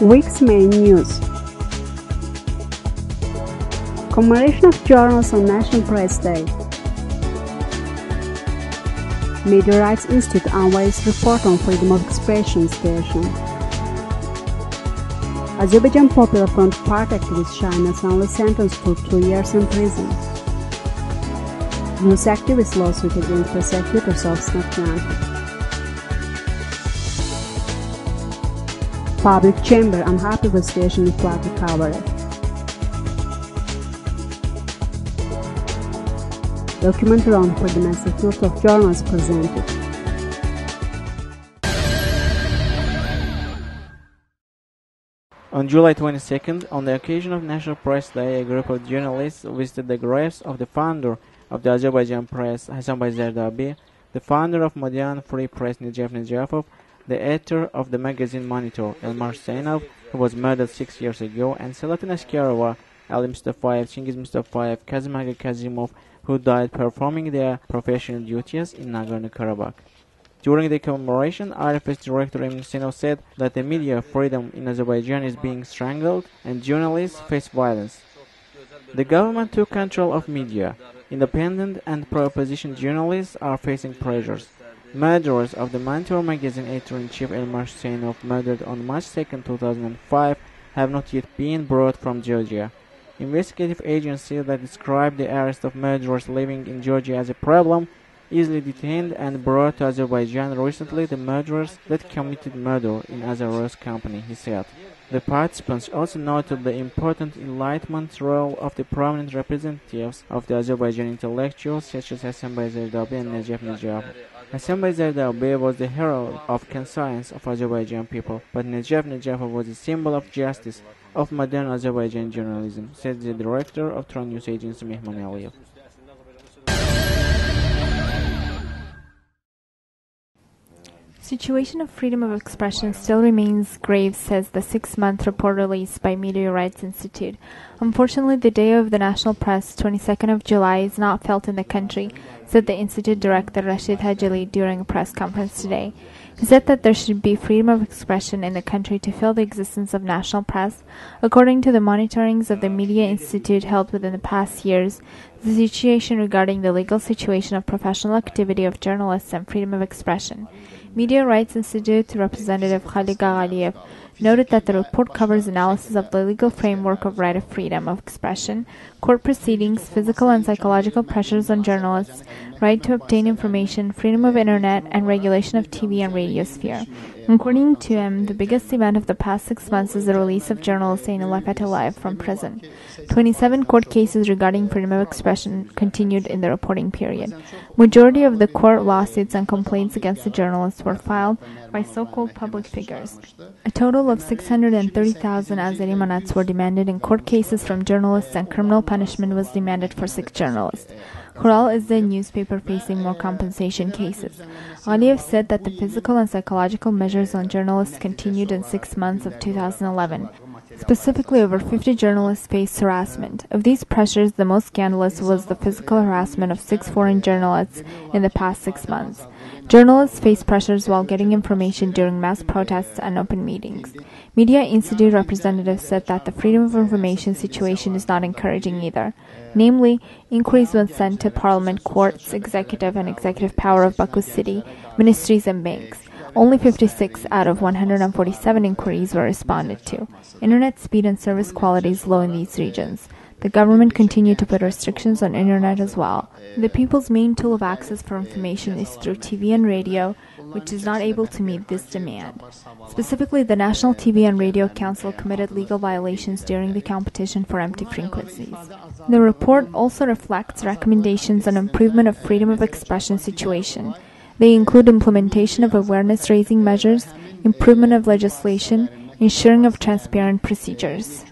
Week's main news. Commemoration of journalists on National Press Day. Media Rights Institute unveils report on freedom of expression situation. Azerbaijan Popular Front Party activist Shahin Hasanli sentenced to 2 years in prison. News activist lawsuit against prosecutors of Snapchat. Public chamber unhappy with station with party coverage. Documentary on freedom and security of journalists presented. On July 22nd, on the occasion of National Press Day, a group of journalists visited the graves of the founder of the Azerbaijan press, Hasanbay Zardabi, the founder of Modern Free Press, Nejef Nejafov, the editor of the magazine Monitor, Elmar Hüseyinov, who was murdered 6 years ago, and Selatin Askarova, Ali Mustafayev, Chingiz Mustafayev, Kazim Aga Kazimov, who died performing their professional duties in Nagorno-Karabakh. During the commemoration, RFS director Emin Hüseyinov said that the media freedom in Azerbaijan is being strangled and journalists face violence. The government took control of media. Independent and pro-opposition journalists are facing pressures. Murderers of the Monitor magazine editor-in-chief Elmar Hüseyinov, murdered on March 2, 2005, have not yet been brought from Georgia. Investigative agencies that describe the arrest of murderers living in Georgia as a problem, easily detained and brought to Azerbaijan recently the murderers that committed murder in Azar's company, he said. The participants also noted the important enlightenment role of the prominent representatives of the Azerbaijan intellectuals such as Hasanbay Zardabi and Nejef Nejafov. Hasanbay Zardabi was the hero of conscience of Azerbaijan people, but Nejef Nejafov was a symbol of justice of modern Azerbaijan journalism, said the director of Tron News Agency Mehman Aliyev. Situation of freedom of expression still remains grave, says the 6-month report released by Media Rights Institute. Unfortunately, the day of the national press, 22nd of July, is not felt in the country, said the Institute Director Rashid Hajali during a press conference today. He said that there should be freedom of expression in the country to fill the existence of national press. According to the monitorings of the Media Institute held within the past years, the situation regarding the legal situation of professional activity of journalists and freedom of expression. Media Rights Institute Representative Khalik Agaliyev noted that the report covers analysis of the legal framework of right of freedom of expression, court proceedings, physical and psychological pressures on journalists, right to obtain information, freedom of internet, and regulation of TV and radio sphere. According to him, the biggest event of the past 6 months is the release of journalist Zeynallah Fethullah from prison. 27 court cases regarding freedom of expression continued in the reporting period. Majority of the court lawsuits and complaints against the journalists were filed by so-called public figures. A total of 630,000 Azeri manats were demanded in court cases from journalists, and criminal punishment was demanded for 6 journalists. Khural is the newspaper facing more compensation cases. Aliyev said that the physical and psychological measures on journalists continued in 6 months of 2011. Specifically, over 50 journalists faced harassment. Of these pressures, the most scandalous was the physical harassment of 6 foreign journalists in the past 6 months. Journalists face pressures while getting information during mass protests and open meetings. Media Institute representatives said that the freedom of information situation is not encouraging either. Namely, inquiries were sent to parliament, courts, executive and executive power of Baku city, ministries and banks. Only 56 out of 147 inquiries were responded to. Internet speed and service quality is low in these regions. The government continued to put restrictions on internet as well. The people's main tool of access for information is through TV and radio, which is not able to meet this demand. Specifically, the National TV and Radio Council committed legal violations during the competition for empty frequencies. The report also reflects recommendations on improvement of freedom of expression situation. They include implementation of awareness-raising measures, improvement of legislation, ensuring of transparent procedures.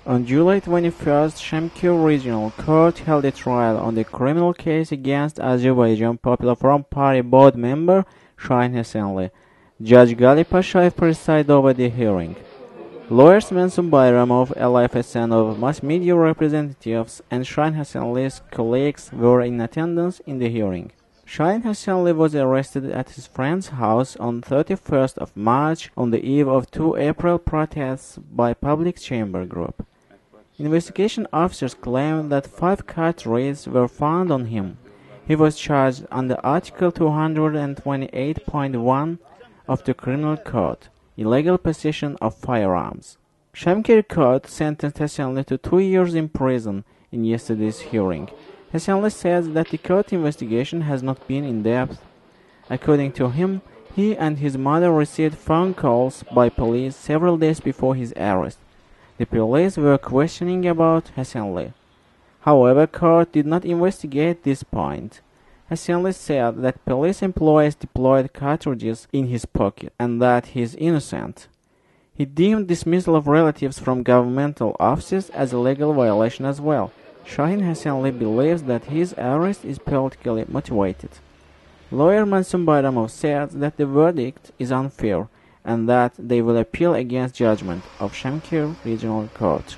On July 21st, Shamkir Regional Court held a trial on the criminal case against Azerbaijan Popular Front Party board member Shahin Hasanli. Judge Gali Pashayev presided over the hearing. Lawyers Mansur Bayramov, Elif Hasanov, mass media representatives, and Shahin Hasanli's colleagues were in attendance in the hearing. Şahin Hasanli was arrested at his friend's house on 31st of March on the eve of 2 April protests by Public Chamber Group. Investigation officers claimed that 5 cartridges were found on him. He was charged under Article 228.1 of the Criminal Code, illegal possession of firearms. Shamkir Court sentenced Hasanli to 2 years in prison in yesterday's hearing. Hasanli says that the court investigation has not been in depth. According to him, he and his mother received phone calls by police several days before his arrest. The police were questioning about Hasanli. However, court did not investigate this point. Hasanli said that police employees deployed cartridges in his pocket and that he is innocent. He deemed dismissal of relatives from governmental offices as a legal violation as well. Şahin Hasanli believes that his arrest is politically motivated. Lawyer Mansum Bayramov said that the verdict is unfair and that they will appeal against judgment of Shamkir Regional Court.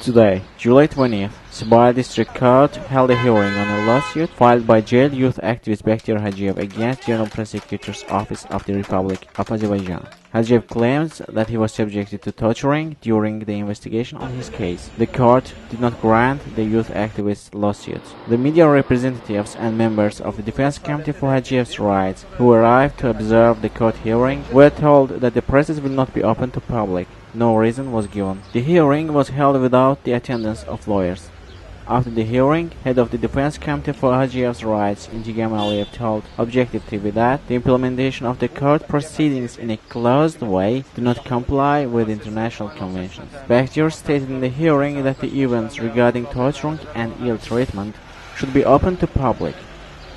Today, July 20th, Sabaha District Court held a hearing on a lawsuit filed by jailed youth activist Bakhtiyor Hajiev against General Prosecutor's Office of the Republic of Azerbaijan. Hajiev claims that he was subjected to torturing during the investigation on his case. The court did not grant the youth activist's lawsuit. The media representatives and members of the Defense Committee for Hajiev's Rights, who arrived to observe the court hearing, were told that the process will not be open to public. No reason was given. The hearing was held without the attendance of lawyers. After the hearing, head of the Defense Committee for Hajiev's Rights, Intigam Aliyev, told Objective TV that the implementation of the court proceedings in a closed way do not comply with international conventions. Bakhtiyor stated in the hearing that the events regarding torturing and ill treatment should be open to public.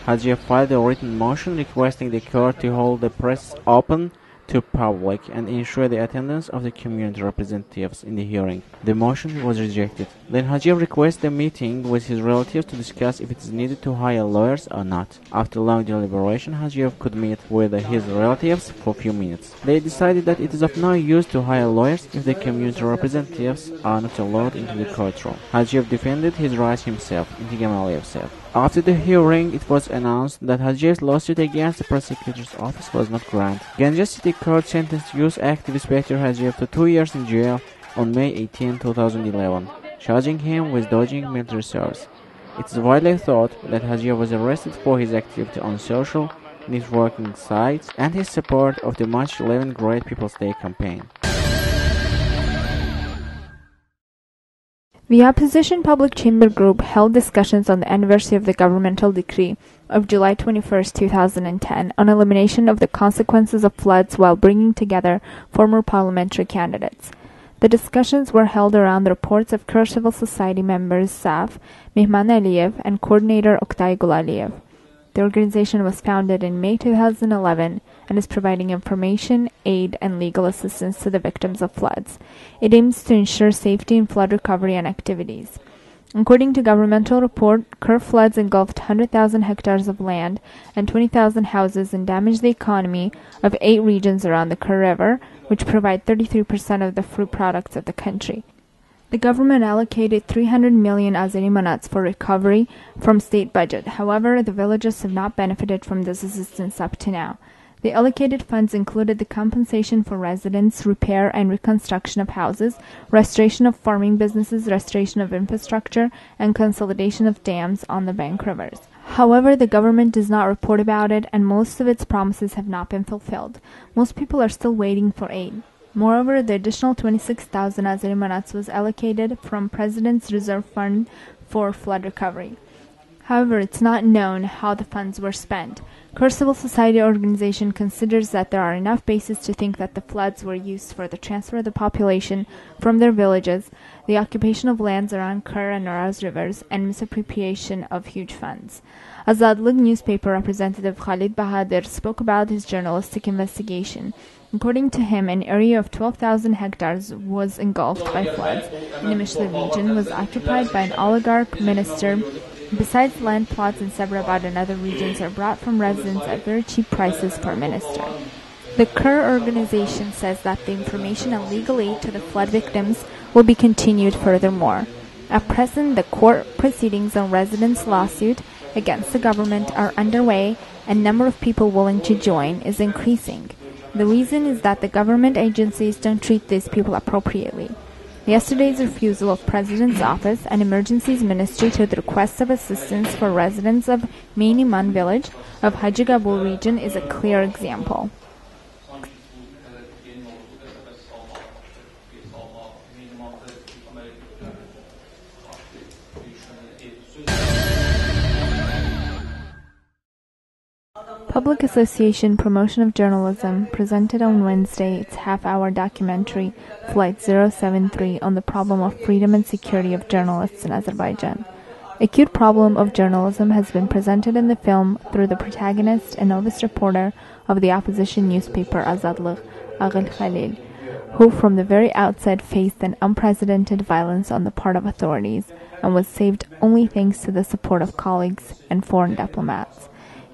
Hajiev filed a written motion requesting the court to hold the press open to public and ensure the attendance of the community representatives in the hearing. The motion was rejected. Then Hajiev requested a meeting with his relatives to discuss if it is needed to hire lawyers or not. After long deliberation, Hajiev could meet with his relatives for a few minutes. They decided that it is of no use to hire lawyers if the community representatives are not allowed into the courtroom. Hajiev defended his rights himself, Intigam Aliyev said. After the hearing, it was announced that Hajiev's lawsuit against the prosecutor's office was not granted. Ganja City Court sentenced youth activist Bakhtiyor Hajiev to 2 years in jail on May 18, 2011, charging him with dodging military service. It is widely thought that Hajiev was arrested for his activity on social networking sites and his support of the March 11 Great People's Day campaign. The opposition Public Chamber Group held discussions on the anniversary of the governmental decree of July 21, 2010 on elimination of the consequences of floods while bringing together former parliamentary candidates. The discussions were held around the reports of Kyrgyz Civil Society members Saf, Mehman Aliyev, and coordinator Oktay Gulaliyev. The organization was founded in May 2011 and is providing information, aid, and legal assistance to the victims of floods. It aims to ensure safety in flood recovery and activities. According to governmental report, Kyrgyz floods engulfed 100,000 hectares of land and 20,000 houses and damaged the economy of 8 regions around the Kyrgyz River, which provide 33% of the fruit products of the country. The government allocated 300 million Azeri manats for recovery from state budget. However, the villages have not benefited from this assistance up to now. The allocated funds included the compensation for residents, repair and reconstruction of houses, restoration of farming businesses, restoration of infrastructure, and consolidation of dams on the bank rivers. However, the government does not report about it, and most of its promises have not been fulfilled. Most people are still waiting for aid. Moreover, the additional 26,000 Azeri manats was allocated from President's Reserve Fund for flood recovery. However, it's not known how the funds were spent. Kyrgyz Civil Society organization considers that there are enough bases to think that the floods were used for the transfer of the population from their villages, the occupation of lands around Kyrgyz and Araz rivers, and misappropriation of huge funds. Azadlık newspaper representative Khalid Bahadur spoke about his journalistic investigation. According to him, an area of 12,000 hectares was engulfed by floods in the Mishli region, was occupied by an oligarch minister. Besides, land plots in Sebrabad and other regions are brought from residents at very cheap prices per minister. The Kyrgyz organization says that the information and legal aid to the flood victims will be continued furthermore. At present, the court proceedings on residents' lawsuit against the government are underway, and number of people willing to join is increasing. The reason is that the government agencies don't treat these people appropriately. Yesterday's refusal of President's Office and Emergencies Ministry to the request of assistance for residents of Meiniman village of Haji Gabul region is a clear example. Public Association Promotion of Journalism presented on Wednesday its half-hour documentary Flight 073 on the problem of freedom and security of journalists in Azerbaijan. Acute problem of journalism has been presented in the film through the protagonist and novice reporter of the opposition newspaper Azadlıq, Aqil Khalil, who from the very outset faced an unprecedented violence on the part of authorities and was saved only thanks to the support of colleagues and foreign diplomats.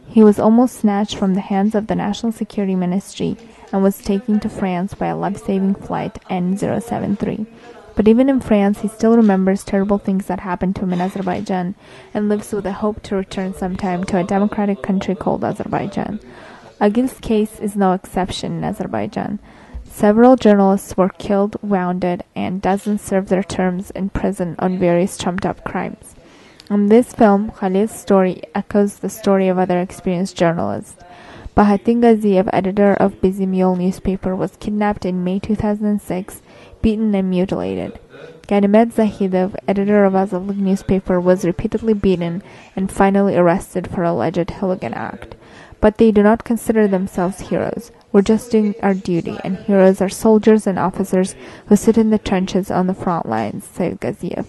He was almost snatched from the hands of the National Security Ministry and was taken to France by a life-saving flight N073. But even in France, he still remembers terrible things that happened to him in Azerbaijan and lives with a hope to return sometime to a democratic country called Azerbaijan. Aqil's case is no exception in Azerbaijan. Several journalists were killed, wounded, and dozens served their terms in prison on various trumped-up crimes. In this film, Khalil's story echoes the story of other experienced journalists. Bahattin Gaziev, editor of Busy Mule newspaper, was kidnapped in May 2006, beaten and mutilated. Ganimed Zahidov, editor of Azadlıq newspaper, was repeatedly beaten and finally arrested for alleged hooligan act. But they do not consider themselves heroes. We're just doing our duty, and heroes are soldiers and officers who sit in the trenches on the front lines, said Gaziev.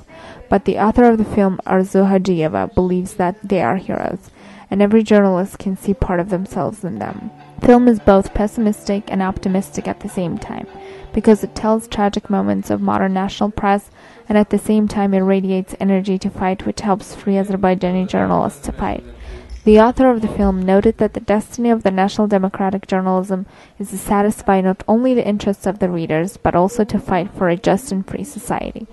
But the author of the film, Arzu Hajiyeva, believes that they are heroes, and every journalist can see part of themselves in them. The film is both pessimistic and optimistic at the same time, because it tells tragic moments of modern national press, and at the same time it radiates energy to fight, which helps free Azerbaijani journalists to fight. The author of the film noted that the destiny of the national democratic journalism is to satisfy not only the interests of the readers, but also to fight for a just and free society.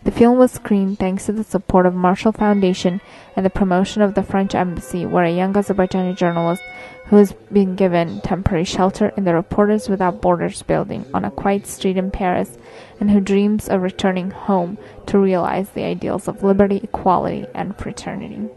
The film was screened thanks to the support of Marshall Foundation and the promotion of the French Embassy, where a young Azerbaijani journalist who has been given temporary shelter in the Reporters Without Borders building on a quiet street in Paris, and who dreams of returning home to realize the ideals of liberty, equality, and fraternity.